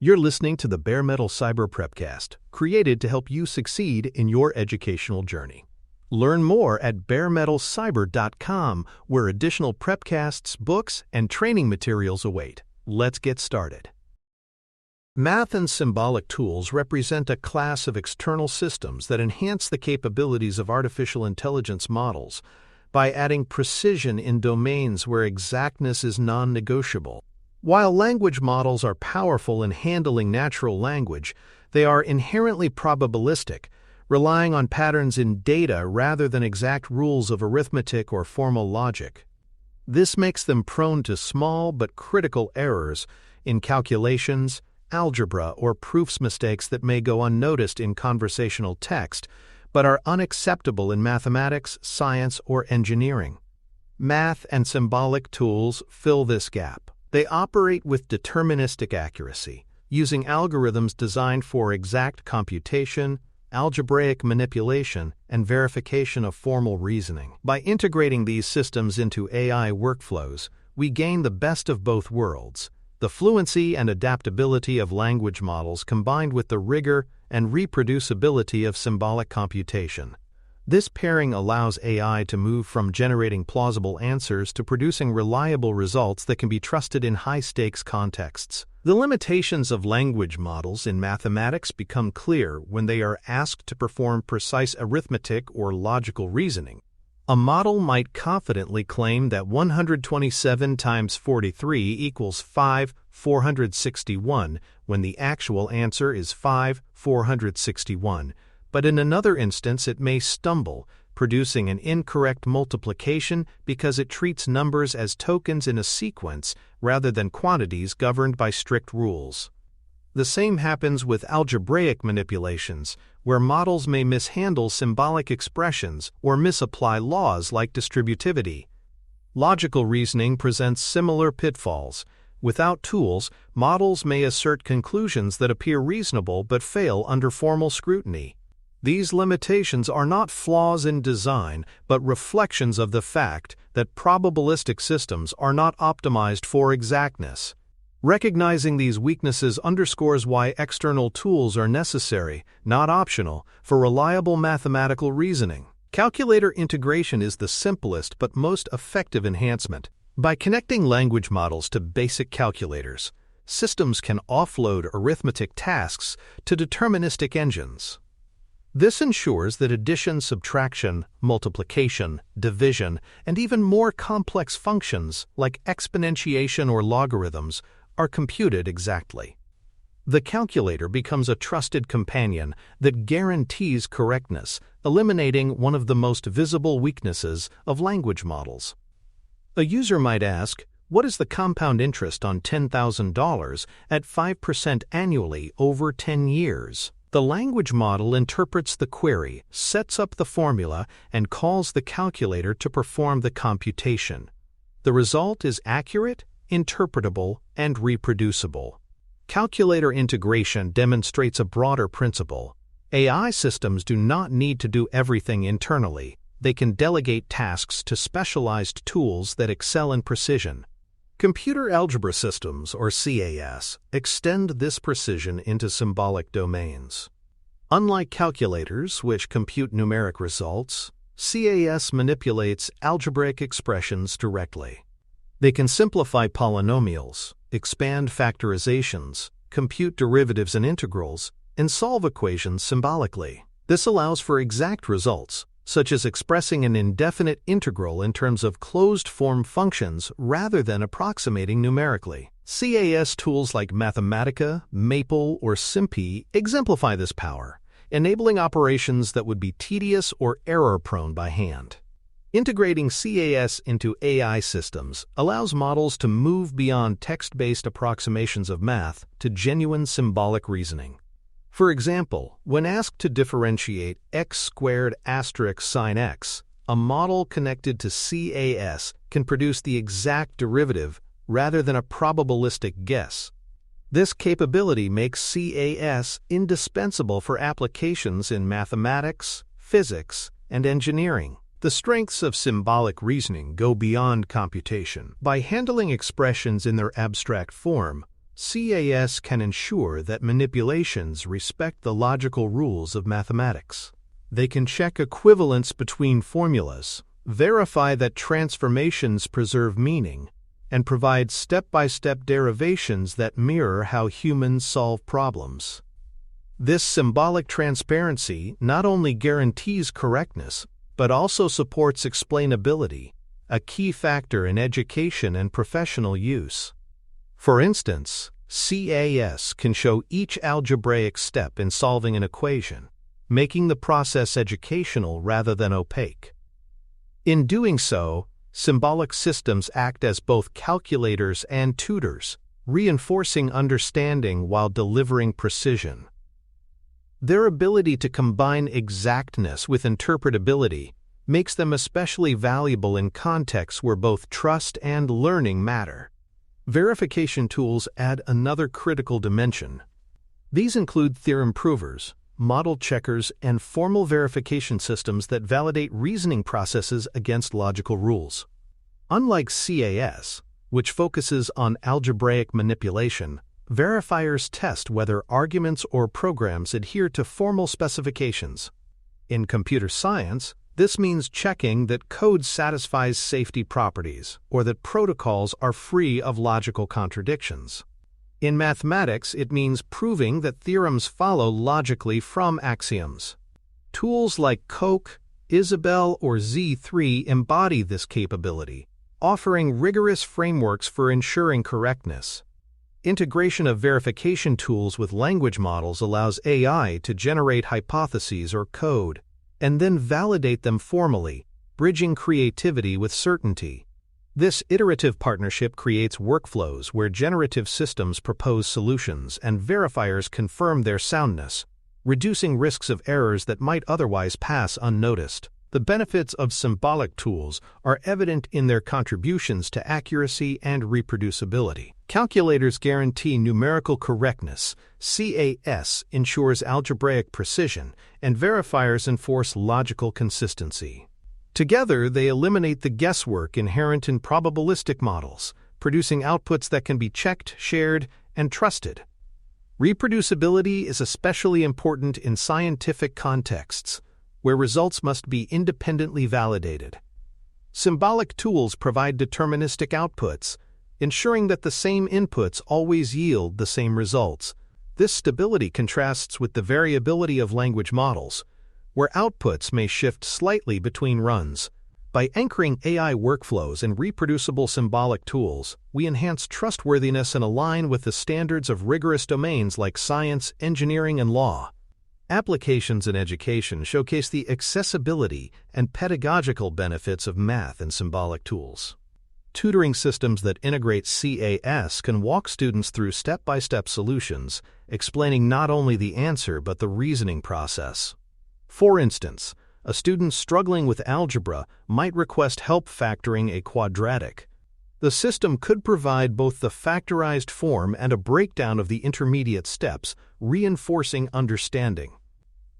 You're listening to the Bare Metal Cyber Prepcast, created to help you succeed in your educational journey. Learn more at baremetalcyber.com, where additional prepcasts, books, and training materials await. Let's get started. Math and symbolic tools represent a class of external systems that enhance the capabilities of artificial intelligence models by adding precision in domains where exactness is non-negotiable. While language models are powerful in handling natural language, they are inherently probabilistic, relying on patterns in data rather than exact rules of arithmetic or formal logic. This makes them prone to small but critical errors in calculations, algebra, or proofs mistakes that may go unnoticed in conversational text, but are unacceptable in mathematics, science, or engineering. Math and symbolic tools fill this gap. They operate with deterministic accuracy, using algorithms designed for exact computation, algebraic manipulation, and verification of formal reasoning. By integrating these systems into AI workflows, we gain the best of both worlds: the fluency and adaptability of language models combined with the rigor and reproducibility of symbolic computation. This pairing allows AI to move from generating plausible answers to producing reliable results that can be trusted in high-stakes contexts. The limitations of language models in mathematics become clear when they are asked to perform precise arithmetic or logical reasoning. A model might confidently claim that 127 times 43 equals 5,461 when the actual answer is 5,461. But in another instance it may stumble, producing an incorrect multiplication because it treats numbers as tokens in a sequence rather than quantities governed by strict rules. The same happens with algebraic manipulations, where models may mishandle symbolic expressions or misapply laws like distributivity. Logical reasoning presents similar pitfalls. Without tools, models may assert conclusions that appear reasonable but fail under formal scrutiny. These limitations are not flaws in design, but reflections of the fact that probabilistic systems are not optimized for exactness. Recognizing these weaknesses underscores why external tools are necessary, not optional, for reliable mathematical reasoning. Calculator integration is the simplest but most effective enhancement. By connecting language models to basic calculators, systems can offload arithmetic tasks to deterministic engines. This ensures that addition, subtraction, multiplication, division, and even more complex functions like exponentiation or logarithms are computed exactly. The calculator becomes a trusted companion that guarantees correctness, eliminating one of the most visible weaknesses of language models. A user might ask, what is the compound interest on $10,000 at 5% annually over 10 years? The language model interprets the query, sets up the formula, and calls the calculator to perform the computation. The result is accurate, interpretable, and reproducible. Calculator integration demonstrates a broader principle. AI systems do not need to do everything internally. They can delegate tasks to specialized tools that excel in precision. Computer algebra systems, or CAS, extend this precision into symbolic domains. Unlike calculators, which compute numeric results, CAS manipulates algebraic expressions directly. They can simplify polynomials, expand factorizations, compute derivatives and integrals, and solve equations symbolically. This allows for exact results, such as expressing an indefinite integral in terms of closed-form functions rather than approximating numerically. CAS tools like Mathematica, Maple, or SimPy exemplify this power, enabling operations that would be tedious or error-prone by hand. Integrating CAS into AI systems allows models to move beyond text-based approximations of math to genuine symbolic reasoning. For example, when asked to differentiate x squared asterisk sine x, a model connected to CAS can produce the exact derivative rather than a probabilistic guess. This capability makes CAS indispensable for applications in mathematics, physics, and engineering. The strengths of symbolic reasoning go beyond computation. By handling expressions in their abstract form, CAS can ensure that manipulations respect the logical rules of mathematics. They can check equivalence between formulas, verify that transformations preserve meaning, and provide step-by-step derivations that mirror how humans solve problems. This symbolic transparency not only guarantees correctness, but also supports explainability, a key factor in education and professional use. For instance, CAS can show each algebraic step in solving an equation, making the process educational rather than opaque. In doing so, symbolic systems act as both calculators and tutors, reinforcing understanding while delivering precision. Their ability to combine exactness with interpretability makes them especially valuable in contexts where both trust and learning matter. Verification tools add another critical dimension. These include theorem provers, model checkers, and formal verification systems that validate reasoning processes against logical rules. Unlike CAS, which focuses on algebraic manipulation, verifiers test whether arguments or programs adhere to formal specifications. In computer science, this means checking that code satisfies safety properties or that protocols are free of logical contradictions. In mathematics, it means proving that theorems follow logically from axioms. Tools like Coq, Isabelle, or Z3 embody this capability, offering rigorous frameworks for ensuring correctness. Integration of verification tools with language models allows AI to generate hypotheses or code, and then validate them formally, bridging creativity with certainty. This iterative partnership creates workflows where generative systems propose solutions and verifiers confirm their soundness, reducing risks of errors that might otherwise pass unnoticed. The benefits of symbolic tools are evident in their contributions to accuracy and reproducibility. Calculators guarantee numerical correctness, CAS ensures algebraic precision, and verifiers enforce logical consistency. Together, they eliminate the guesswork inherent in probabilistic models, producing outputs that can be checked, shared, and trusted. Reproducibility is especially important in scientific contexts, where results must be independently validated. Symbolic tools provide deterministic outputs, ensuring that the same inputs always yield the same results. This stability contrasts with the variability of language models, where outputs may shift slightly between runs. By anchoring AI workflows in reproducible symbolic tools, we enhance trustworthiness and align with the standards of rigorous domains like science, engineering, and law. Applications in education showcase the accessibility and pedagogical benefits of math and symbolic tools. Tutoring systems that integrate CAS can walk students through step-by-step solutions, explaining not only the answer but the reasoning process. For instance, a student struggling with algebra might request help factoring a quadratic. The system could provide both the factorized form and a breakdown of the intermediate steps, reinforcing understanding.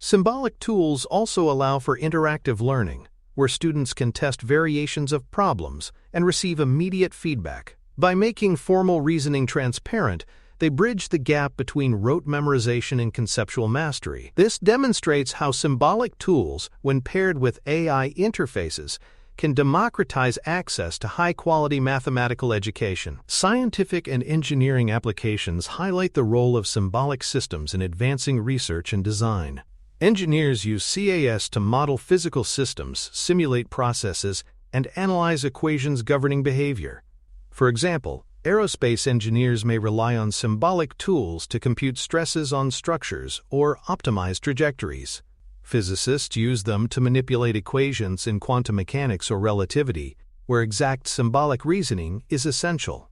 Symbolic tools also allow for interactive learning, where students can test variations of problems and receive immediate feedback. By making formal reasoning transparent, they bridge the gap between rote memorization and conceptual mastery. This demonstrates how symbolic tools, when paired with AI interfaces, can democratize access to high-quality mathematical education. Scientific and engineering applications highlight the role of symbolic systems in advancing research and design. Engineers use CAS to model physical systems, simulate processes, and analyze equations governing behavior. For example, aerospace engineers may rely on symbolic tools to compute stresses on structures or optimize trajectories. Physicists use them to manipulate equations in quantum mechanics or relativity, where exact symbolic reasoning is essential.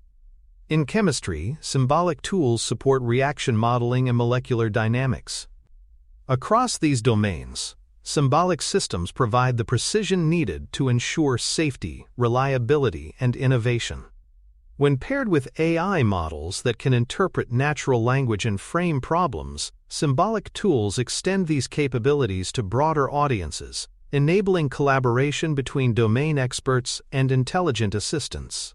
In chemistry, symbolic tools support reaction modeling and molecular dynamics. Across these domains, symbolic systems provide the precision needed to ensure safety, reliability, and innovation. When paired with AI models that can interpret natural language and frame problems, symbolic tools extend these capabilities to broader audiences, enabling collaboration between domain experts and intelligent assistants.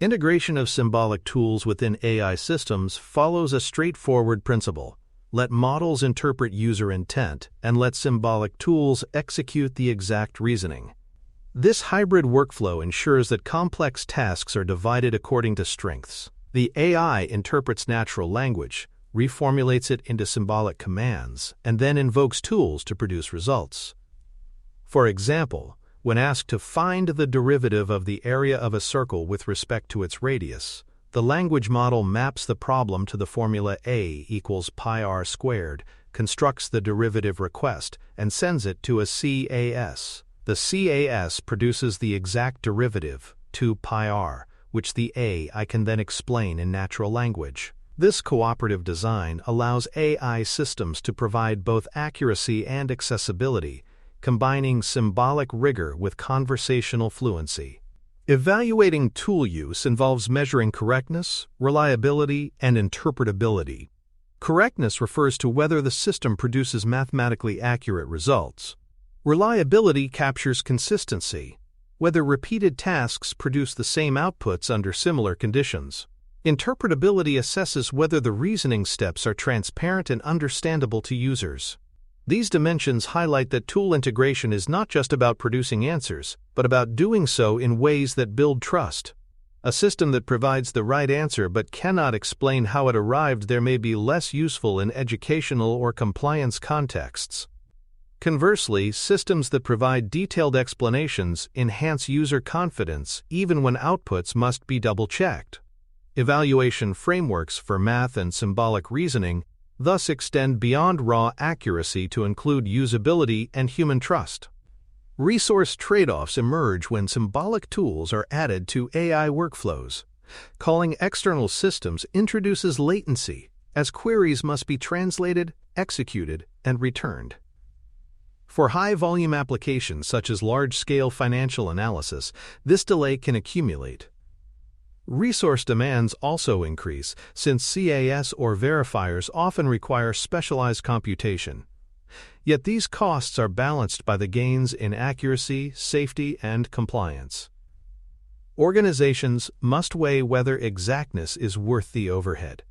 Integration of symbolic tools within AI systems follows a straightforward principle. Let models interpret user intent and let symbolic tools execute the exact reasoning. This hybrid workflow ensures that complex tasks are divided according to strengths. The AI interprets natural language, reformulates it into symbolic commands, and then invokes tools to produce results. For example, when asked to find the derivative of the area of a circle with respect to its radius, the language model maps the problem to the formula A equals pi r squared, constructs the derivative request, and sends it to a CAS. The CAS produces the exact derivative, 2 pi r, which the AI can then explain in natural language. This cooperative design allows AI systems to provide both accuracy and accessibility, combining symbolic rigor with conversational fluency. Evaluating tool use involves measuring correctness, reliability, and interpretability. Correctness refers to whether the system produces mathematically accurate results. Reliability captures consistency, whether repeated tasks produce the same outputs under similar conditions. Interpretability assesses whether the reasoning steps are transparent and understandable to users. These dimensions highlight that tool integration is not just about producing answers, but about doing so in ways that build trust. A system that provides the right answer but cannot explain how it arrived there may be less useful in educational or compliance contexts. Conversely, systems that provide detailed explanations enhance user confidence even when outputs must be double-checked. Evaluation frameworks for math and symbolic reasoning thus extend beyond raw accuracy to include usability and human trust. Resource trade-offs emerge when symbolic tools are added to AI workflows. Calling external systems introduces latency, as queries must be translated, executed, and returned. For high-volume applications such as large-scale financial analysis, this delay can accumulate. Resource demands also increase, since CAS or verifiers often require specialized computation. Yet these costs are balanced by the gains in accuracy, safety, and compliance. Organizations must weigh whether exactness is worth the overhead.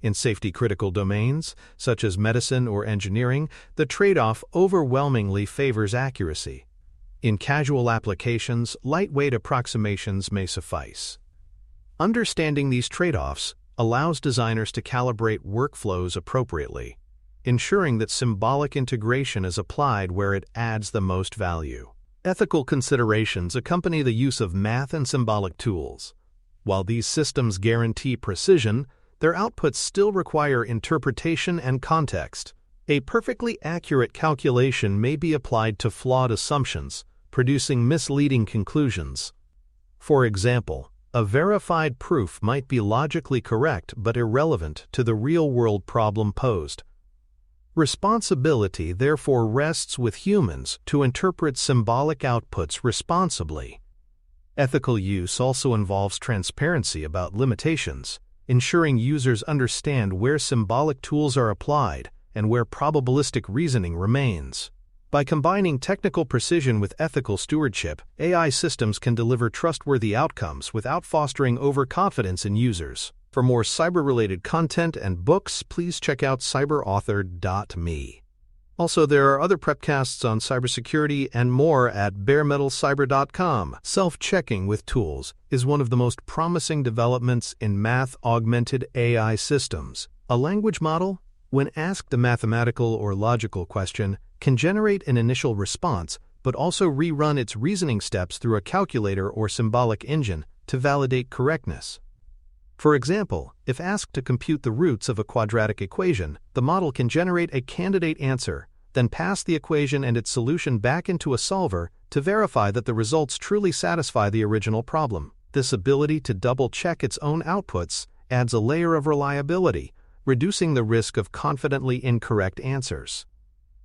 In safety-critical domains, such as medicine or engineering, the trade-off overwhelmingly favors accuracy. In casual applications, lightweight approximations may suffice. Understanding these trade-offs allows designers to calibrate workflows appropriately, ensuring that symbolic integration is applied where it adds the most value. Ethical considerations accompany the use of math and symbolic tools. While these systems guarantee precision, their outputs still require interpretation and context. A perfectly accurate calculation may be applied to flawed assumptions, producing misleading conclusions. For example, a verified proof might be logically correct but irrelevant to the real-world problem posed. Responsibility therefore rests with humans to interpret symbolic outputs responsibly. Ethical use also involves transparency about limitations, ensuring users understand where symbolic tools are applied and where probabilistic reasoning remains. By combining technical precision with ethical stewardship, AI systems can deliver trustworthy outcomes without fostering overconfidence in users. For more cyber-related content and books, please check out cyberauthor.me. Also, there are other prepcasts on cybersecurity and more at baremetalcyber.com. Self-checking with tools is one of the most promising developments in math-augmented AI systems. A language model, when asked a mathematical or logical question, can generate an initial response, but also rerun its reasoning steps through a calculator or symbolic engine to validate correctness. For example, if asked to compute the roots of a quadratic equation, the model can generate a candidate answer, then pass the equation and its solution back into a solver to verify that the results truly satisfy the original problem. This ability to double-check its own outputs adds a layer of reliability, reducing the risk of confidently incorrect answers.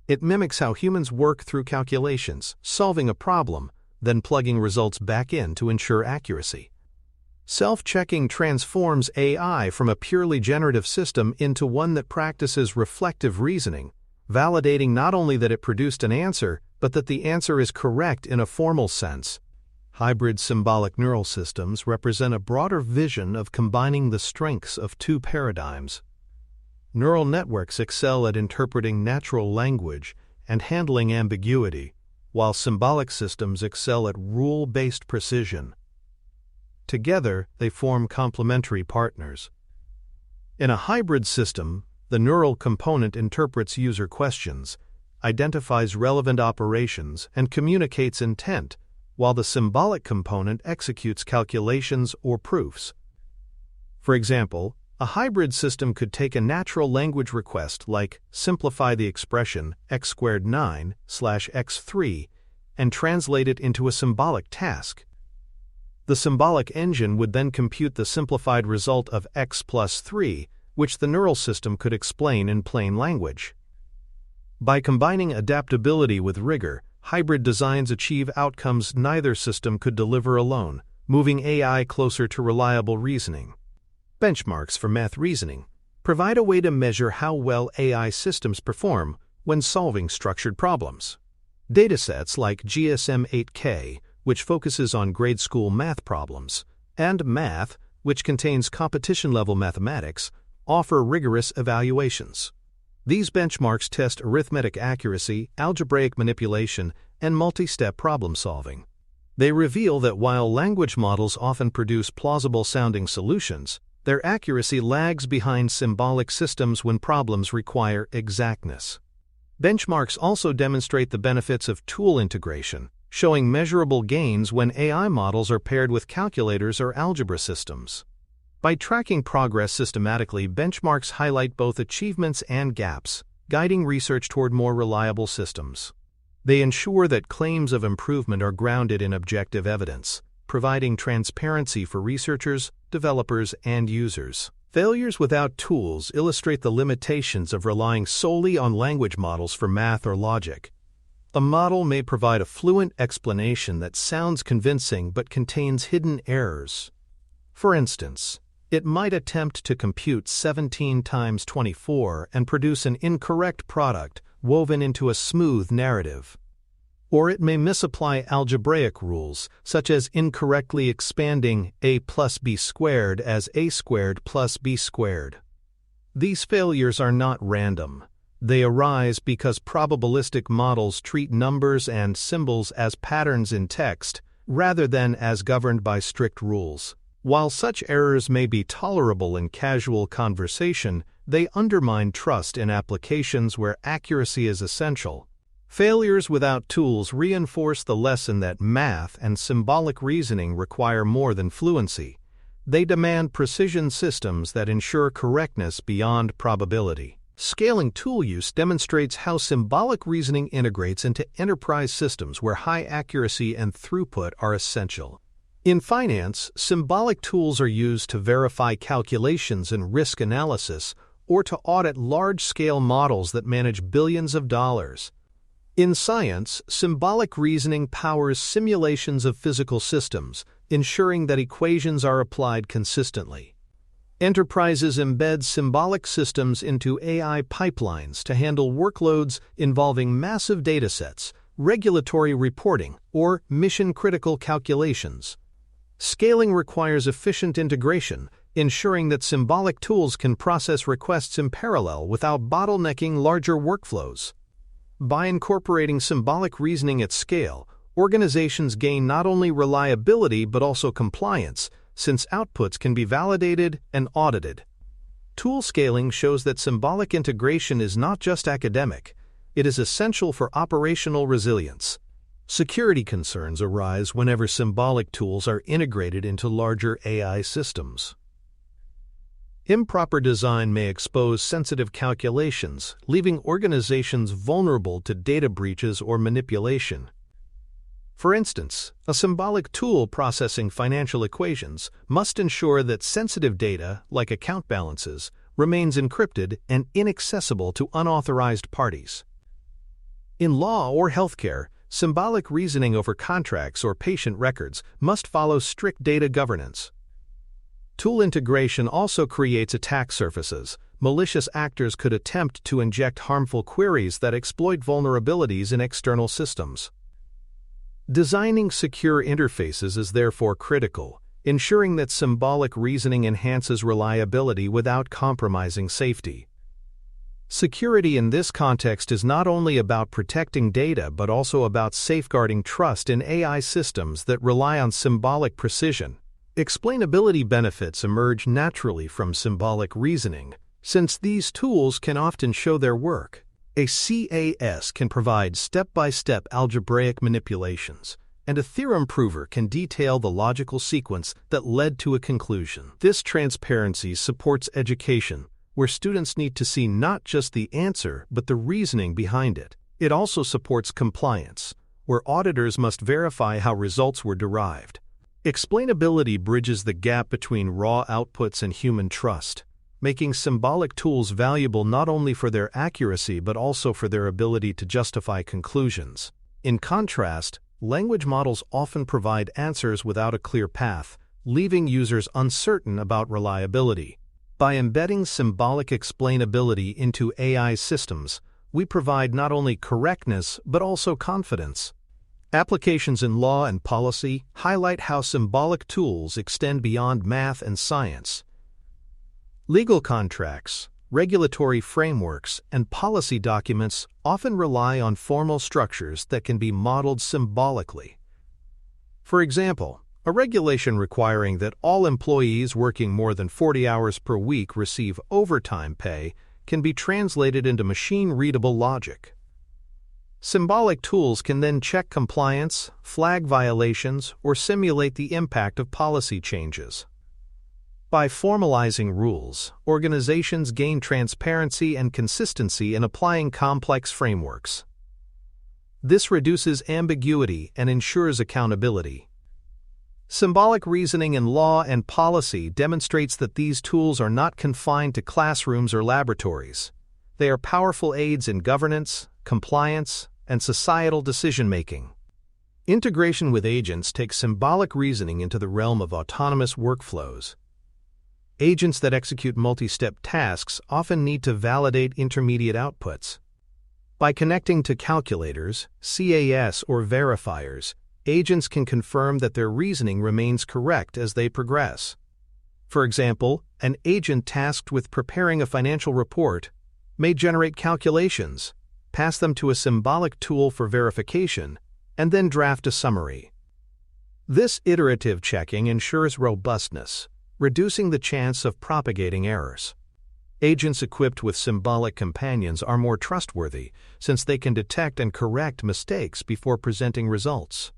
It mimics how humans work through calculations, solving a problem, then plugging results back in to ensure accuracy. Self-checking transforms AI from a purely generative system into one that practices reflective reasoning, validating not only that it produced an answer, but that the answer is correct in a formal sense. Hybrid symbolic neural systems represent a broader vision of combining the strengths of two paradigms. Neural networks excel at interpreting natural language and handling ambiguity, while symbolic systems excel at rule-based precision. Together, they form complementary partners. In a hybrid system, the neural component interprets user questions, identifies relevant operations, and communicates intent, while the symbolic component executes calculations or proofs. For example, a hybrid system could take a natural language request like simplify the expression x squared 9 / x 3 and translate it into a symbolic task. The symbolic engine would then compute the simplified result of x plus 3, which the neural system could explain in plain language. By combining adaptability with rigor, hybrid designs achieve outcomes neither system could deliver alone, moving AI closer to reliable reasoning. Benchmarks for math reasoning provide a way to measure how well AI systems perform when solving structured problems. Datasets like GSM-8K, which focuses on grade school math problems, and Math, which contains competition-level mathematics, offer rigorous evaluations. These benchmarks test arithmetic accuracy, algebraic manipulation, and multi-step problem solving. They reveal that while language models often produce plausible-sounding solutions, their accuracy lags behind symbolic systems when problems require exactness. Benchmarks also demonstrate the benefits of tool integration, showing measurable gains when AI models are paired with calculators or algebra systems. By tracking progress systematically, benchmarks highlight both achievements and gaps, guiding research toward more reliable systems. They ensure that claims of improvement are grounded in objective evidence, providing transparency for researchers, developers, and users. Failures without tools illustrate the limitations of relying solely on language models for math or logic. A model may provide a fluent explanation that sounds convincing but contains hidden errors. For instance, it might attempt to compute 17 times 24 and produce an incorrect product woven into a smooth narrative. Or it may misapply algebraic rules, such as incorrectly expanding a plus b squared as a squared plus b squared. These failures are not random. They arise because probabilistic models treat numbers and symbols as patterns in text, rather than as governed by strict rules. While such errors may be tolerable in casual conversation, they undermine trust in applications where accuracy is essential. Failures without tools reinforce the lesson that math and symbolic reasoning require more than fluency. They demand precision systems that ensure correctness beyond probability. Scaling tool use demonstrates how symbolic reasoning integrates into enterprise systems where high accuracy and throughput are essential. In finance, symbolic tools are used to verify calculations in risk analysis or to audit large-scale models that manage billions of dollars. In science, symbolic reasoning powers simulations of physical systems, ensuring that equations are applied consistently. Enterprises embed symbolic systems into AI pipelines to handle workloads involving massive datasets, regulatory reporting, or mission-critical calculations. Scaling requires efficient integration, ensuring that symbolic tools can process requests in parallel without bottlenecking larger workflows. By incorporating symbolic reasoning at scale, organizations gain not only reliability but also compliance, since outputs can be validated and audited. Tool scaling shows that symbolic integration is not just academic, it is essential for operational resilience. Security concerns arise whenever symbolic tools are integrated into larger AI systems. Improper design may expose sensitive calculations, leaving organizations vulnerable to data breaches or manipulation. For instance, a symbolic tool processing financial equations must ensure that sensitive data, like account balances, remains encrypted and inaccessible to unauthorized parties. In law or healthcare, symbolic reasoning over contracts or patient records must follow strict data governance. Tool integration also creates attack surfaces. Malicious actors could attempt to inject harmful queries that exploit vulnerabilities in external systems. Designing secure interfaces is therefore critical, ensuring that symbolic reasoning enhances reliability without compromising safety. Security in this context is not only about protecting data but also about safeguarding trust in AI systems that rely on symbolic precision. Explainability benefits emerge naturally from symbolic reasoning, since these tools can often show their work. A CAS can provide step-by-step algebraic manipulations, and a theorem prover can detail the logical sequence that led to a conclusion. This transparency supports education, where students need to see not just the answer but the reasoning behind it. It also supports compliance, where auditors must verify how results were derived. Explainability bridges the gap between raw outputs and human trust, making symbolic tools valuable not only for their accuracy but also for their ability to justify conclusions. In contrast, language models often provide answers without a clear path, leaving users uncertain about reliability. By embedding symbolic explainability into AI systems, we provide not only correctness but also confidence. Applications in law and policy highlight how symbolic tools extend beyond math and science. Legal contracts, regulatory frameworks, and policy documents often rely on formal structures that can be modeled symbolically. For example, a regulation requiring that all employees working more than 40 hours per week receive overtime pay can be translated into machine-readable logic. Symbolic tools can then check compliance, flag violations, or simulate the impact of policy changes. By formalizing rules, organizations gain transparency and consistency in applying complex frameworks. This reduces ambiguity and ensures accountability. Symbolic reasoning in law and policy demonstrates that these tools are not confined to classrooms or laboratories. They are powerful aids in governance, compliance, and societal decision-making. Integration with agents takes symbolic reasoning into the realm of autonomous workflows. Agents that execute multi-step tasks often need to validate intermediate outputs. By connecting to calculators, CAS, or verifiers, agents can confirm that their reasoning remains correct as they progress. For example, an agent tasked with preparing a financial report may generate calculations, pass them to a symbolic tool for verification, and then draft a summary. This iterative checking ensures robustness, reducing the chance of propagating errors. Agents equipped with symbolic companions are more trustworthy since they can detect and correct mistakes before presenting results.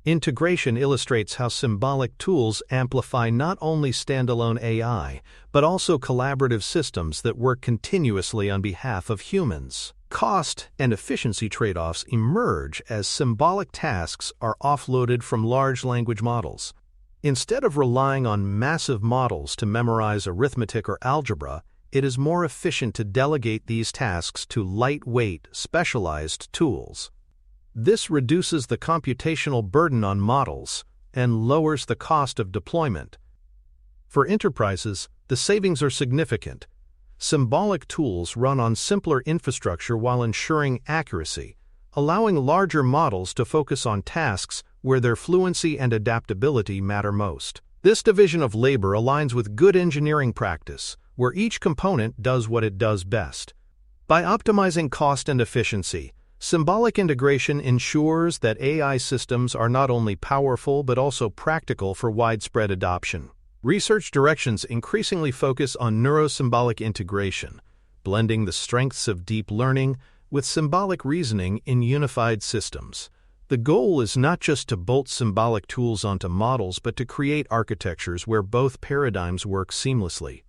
Integration illustrates how symbolic tools amplify not only standalone AI, but also collaborative systems that work continuously on behalf of humans. Cost and efficiency trade-offs emerge as symbolic tasks are offloaded from large language models. Instead of relying on massive models to memorize arithmetic or algebra, it is more efficient to delegate these tasks to lightweight, specialized tools. This reduces the computational burden on models and lowers the cost of deployment. For enterprises, the savings are significant. Symbolic tools run on simpler infrastructure while ensuring accuracy, allowing larger models to focus on tasks where their fluency and adaptability matter most. This division of labor aligns with good engineering practice, where each component does what it does best. By optimizing cost and efficiency, symbolic integration ensures that AI systems are not only powerful but also practical for widespread adoption. Research directions increasingly focus on neurosymbolic integration, blending the strengths of deep learning with symbolic reasoning in unified systems. The goal is not just to bolt symbolic tools onto models but to create architectures where both paradigms work seamlessly.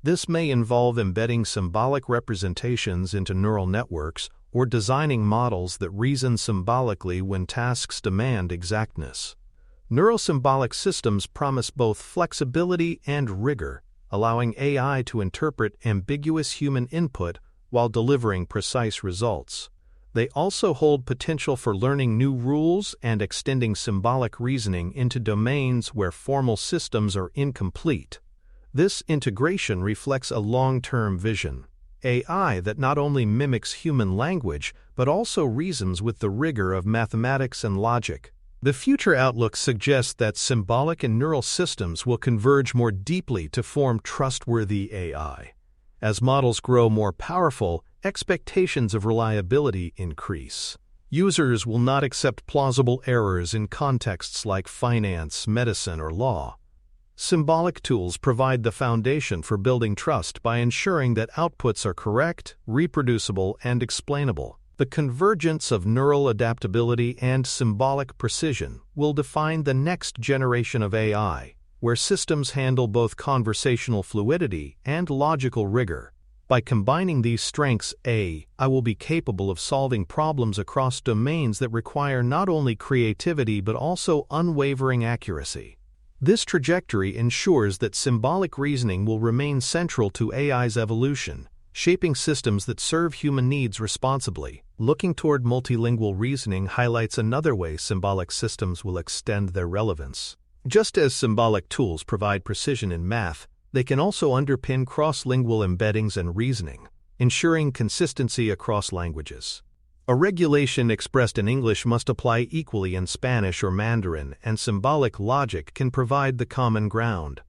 This may involve embedding symbolic representations into neural networks or designing models that reason symbolically when tasks demand exactness. Neurosymbolic systems promise both flexibility and rigor, allowing AI to interpret ambiguous human input while delivering precise results. They also hold potential for learning new rules and extending symbolic reasoning into domains where formal systems are incomplete. This integration reflects a long-term vision: AI that not only mimics human language but also reasons with the rigor of mathematics and logic. The future outlook suggests that symbolic and neural systems will converge more deeply to form trustworthy AI. As models grow more powerful, expectations of reliability increase. Users will not accept plausible errors in contexts like finance, medicine, or law. Symbolic tools provide the foundation for building trust by ensuring that outputs are correct, reproducible, and explainable. The convergence of neural adaptability and symbolic precision will define the next generation of AI, where systems handle both conversational fluidity and logical rigor. By combining these strengths, AI will be capable of solving problems across domains that require not only creativity but also unwavering accuracy. This trajectory ensures that symbolic reasoning will remain central to AI's evolution, shaping systems that serve human needs responsibly. Looking toward multilingual reasoning highlights another way symbolic systems will extend their relevance. Just as symbolic tools provide precision in math, they can also underpin cross-lingual embeddings and reasoning, ensuring consistency across languages. A regulation expressed in English must apply equally in Spanish or Mandarin, and symbolic logic can provide the common ground.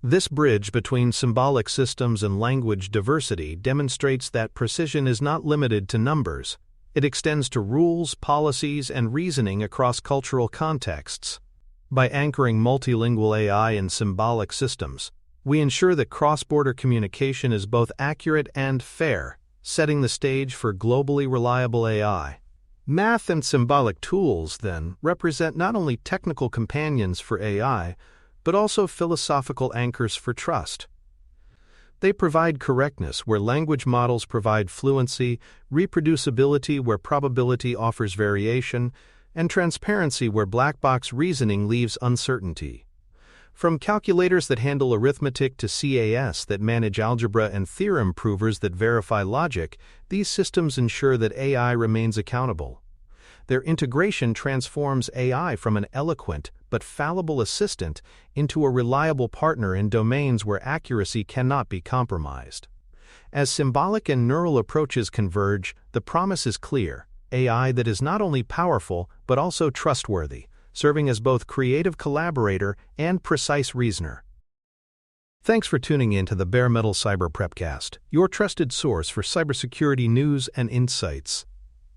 This bridge between symbolic systems and language diversity demonstrates that precision is not limited to numbers. It extends to rules, policies, and reasoning across cultural contexts. By anchoring multilingual AI in symbolic systems, we ensure that cross-border communication is both accurate and fair, setting the stage for globally reliable AI. Math and symbolic tools, then, represent not only technical companions for AI, but also philosophical anchors for trust. They provide correctness where language models provide fluency, reproducibility where probability offers variation, and transparency where black box reasoning leaves uncertainty. From calculators that handle arithmetic to CAS that manage algebra and theorem provers that verify logic, these systems ensure that AI remains accountable. Their integration transforms AI from an eloquent but fallible assistant into a reliable partner in domains where accuracy cannot be compromised. As symbolic and neural approaches converge, the promise is clear: AI that is not only powerful but also trustworthy, serving as both creative collaborator and precise reasoner. Thanks for tuning in to the Bare Metal Cyber Prepcast, your trusted source for cybersecurity news and insights.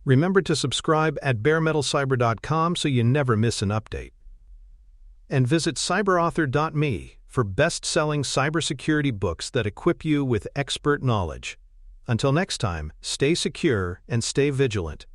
Remember to subscribe at baremetalcyber.com so you never miss an update. And visit cyberauthor.me for best-selling cybersecurity books that equip you with expert knowledge. Until next time, stay secure and stay vigilant.